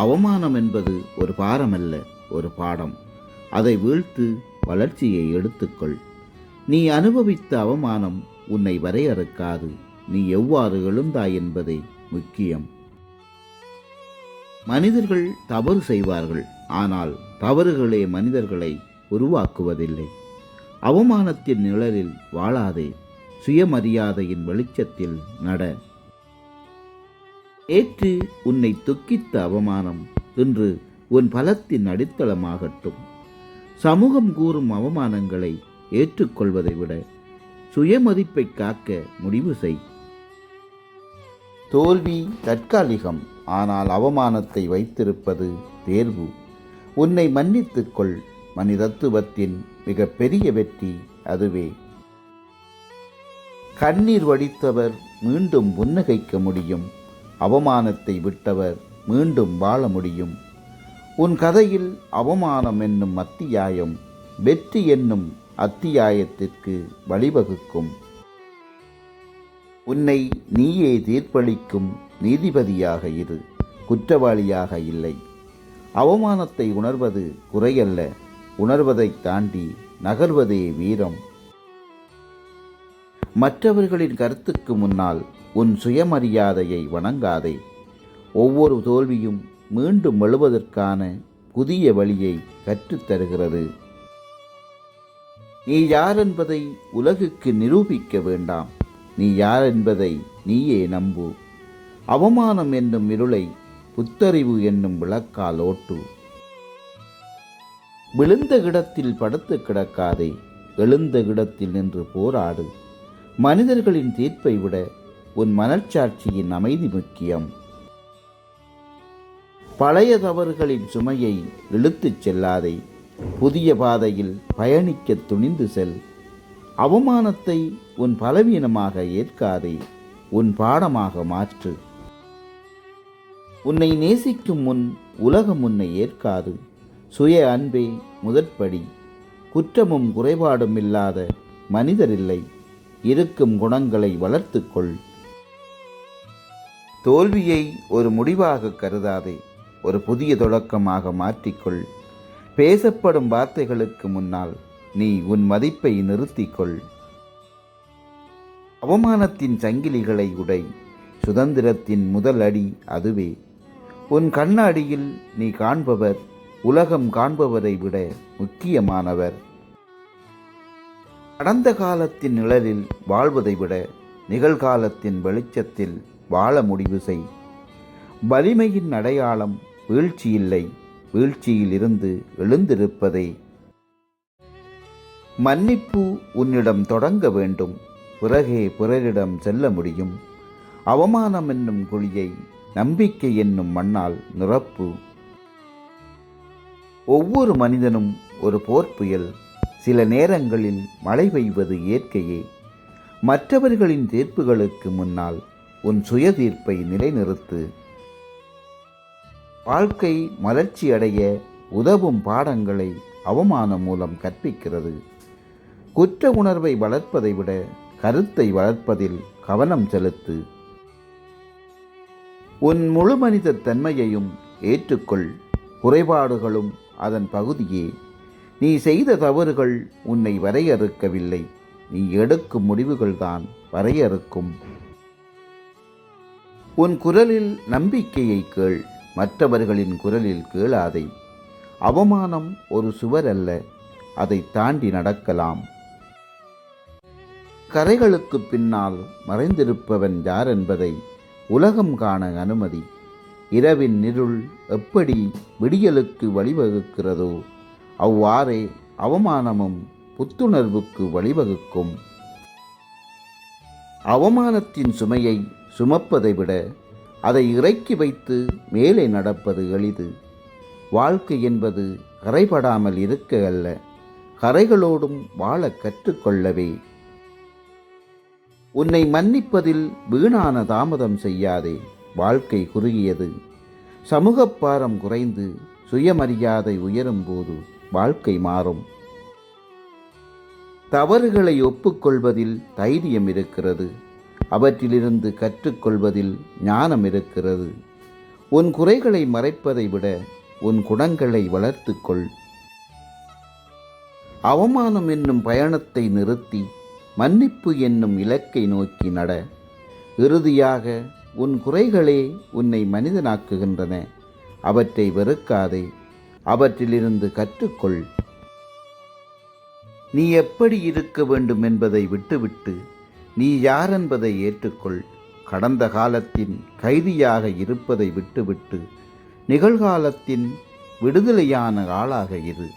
அவமானம் என்பது ஒரு பாரமல்ல, ஒரு பாடம். அதை வீழ்த்து வளர்ச்சியை எடுத்துக்கொள். நீ அனுபவித்த அவமானம் உன்னை வரையறுக்காது. நீ எவ்வாறு எழுந்தாய் என்பதே முக்கியம். மனிதர்கள் தவறு செய்வார்கள், ஆனால் தவறுகளே மனிதர்களை உருவாக்குவதில்லை. அவமானத்தின் நிழலில் வாழாதே, சுயமரியாதையின் வெளிச்சத்தில் நட. ஏற்று உன்னை துக்கித்த அவமானம் இன்று உன் பலத்தின் அடித்தளமாகட்டும். சமூகம் கூறும் அவமானங்களை ஏற்றுக்கொள்வதை விட சுயமதிப்பை காக்க முடிவு செய். தோல்வி தற்காலிகம், ஆனால் அவமானத்தை வைத்திருப்பது தேர்வு. உன்னை மன்னித்துக்கொள். மனிதத்துவத்தின் மிக பெரிய வெற்றி அதுவே. கண்ணீர் வடித்தவர் மீண்டும் புன்னகைக்க முடியும். அவமானத்தை விட்டவர் மீண்டும் வாழ முடியும். உன் கதையில் அவமானம் என்னும் அத்தியாயம் வெற்றி என்னும் அத்தியாயத்திற்கு வழிவகுக்கும். உன்னை நீயே தீர்ப்பளிக்கும் நீதிபதியாக இரு, குற்றவாளியாக இல்லை. அவமானத்தை உணர்வது குறையல்ல, உணர்வதை தாண்டி நகர்வதே வீரம். மற்றவர்களின் கருத்துக்கு முன்னால் உன் சுயமரியாதையை வணங்காதே. ஒவ்வொரு தோல்வியும் மீண்டும் எழுவதற்கான புதிய வழியை கற்றுத்தருகிறது. நீ யார் என்பதை உலகுக்கு நிரூபிக்க வேண்டாம். நீ யார் என்பதை நீயே நம்பு. அவமானம் என்னும் இருளை புத்தறிவு என்னும் விளக்கால் ஓட்டு. விழுந்த இடத்தில் படுத்து கிடக்காதே, எழுந்த இடத்தில் நின்று போராடு. மனிதர்களின் தீர்ப்பை விட உன் மனச்சாட்சியின் அமைதி முக்கியம். பழைய தவறுகளின் சுமையை இழுத்துச் செல்லாதே, புதிய பாதையில் பயணிக்க துணிந்து செல். அவமானத்தை உன் பலவீனமாக ஏற்காதே, உன் பாடமாக மாற்று. உன்னை நேசிக்கும் முன் உலகம் உன்னை ஏற்காது. சுய அன்பே முதற்படி. குற்றமும் குறைபாடும் இல்லாத மனிதரில்லை. இருக்கும் குணங்களை வளர்த்துக்கொள். தோல்வியை ஒரு முடிவாக கருதாதே, ஒரு புதிய தொடக்கமாக மாற்றிக்கொள். பேசப்படும் வார்த்தைகளுக்கு முன்னால் நீ உன் மதிப்பை நிறுத்திக்கொள். அவமானத்தின் சங்கிலிகளை உடை. சுதந்திரத்தின் முதல் அடி அதுவே. உன் கண்ணாடியில் நீ காண்பவர் உலகம் காண்பவரை விட முக்கியமானவர். கடந்த காலத்தின் நிழலில் வாழ்வதை விட நிகழ்காலத்தின் வெளிச்சத்தில் வாழ முடிவு செய். வலிமையின் அடையாளம் வீழ்ச்சி இல்லை, வீழ்ச்சியில் இருந்து எழுந்திருப்பதே. மன்னிப்பு உன்னிடம் தொடங்க வேண்டும், பிறகே பிறரிடம் செல்ல முடியும். அவமானம் என்னும் குழியை நம்பிக்கை என்னும் மண்ணால் நிரப்பு. ஒவ்வொரு மனிதனும் ஒரு போர் புயல். சில நேரங்களில் மழை பெய்வது இயற்கையே. மற்றவர்களின் தீர்ப்புகளுக்கு முன்னால் உன் சுய தீர்ப்பை நிலைநிறுத்து. வாழ்க்கை மலர்ச்சி அடைய உதவும் பாடங்களை அவமானம் மூலம் கற்பிக்கிறது. குற்ற உணர்வை வளர்ப்பதை விட கருத்தை வளர்ப்பதில் கவனம் செலுத்து. உன் முழு மனித தன்மையையும் ஏற்றுக்கொள். குறைபாடுகளும் அதன் பகுதியே. நீ செய்த தவறுகள் உன்னை வரையறுக்கவில்லை, நீ எடுக்கும் முடிவுகள்தான் வரையறுக்கும். உன் குரலில் நம்பிக்கையை கேள், மற்றவர்களின் குரலில் கேளாதே. அவமானம் ஒரு சுவர் அல்ல, அதை தாண்டி நடக்கலாம். கரைகளுக்கு பின்னால் மறைந்திருப்பவன் யார் என்பதை உலகம் காண அனுமதி. இரவின் இருள் எப்படி விடியலுக்கு வழிவகுக்கிறதோ அவ்வாறே அவமானமும் புத்துணர்வுக்கு வழிவகுக்கும். அவமானத்தின் சுமையை சுமப்பதை விட அதை இறக்கி வைத்து மேலே நடப்பது எளிது. வாழ்க்கை என்பது கரைபடாமல் இருக்க அல்ல, கரைகளோடும் வாழ கற்றுக்கொள்ளவே. உன்னை மன்னிப்பதில் வீணான தாமதம் செய்யாதே. வாழ்க்கை குறுகியது. சமூகப் பாரம் குறைந்து சுயமரியாதை உயரும் போது வாழ்க்கை மாறும். தவறுகளை ஒப்புக்கொள்வதில் தைரியம் இருக்கிறது. அவற்றிலிருந்து கற்றுக்கொள்வதில் ஞானம் இருக்கிறது. உன் குறைகளை மறைப்பதை விட உன் குணங்களை வளர்த்துக்கொள். அவமானம் என்னும் பயணத்தை நிறுத்தி மன்னிப்பு என்னும் இலக்கை நோக்கி நட. இறுதியாக உன் குறைகளே உன்னை மனிதனாக்குகின்றன. அவற்றை வெறுக்காதே, அவற்றிலிருந்து கற்றுக்கொள். நீ எப்படி இருக்க வேண்டும் என்பதை விட்டுவிட்டு நீ யார் என்பதை ஏற்றுக்கொள். கடந்த காலத்தின் கைதியாக இருப்பதை விட்டுவிட்டு நிகழ்காலத்தின் விடுதலையான ஆளாக இரு.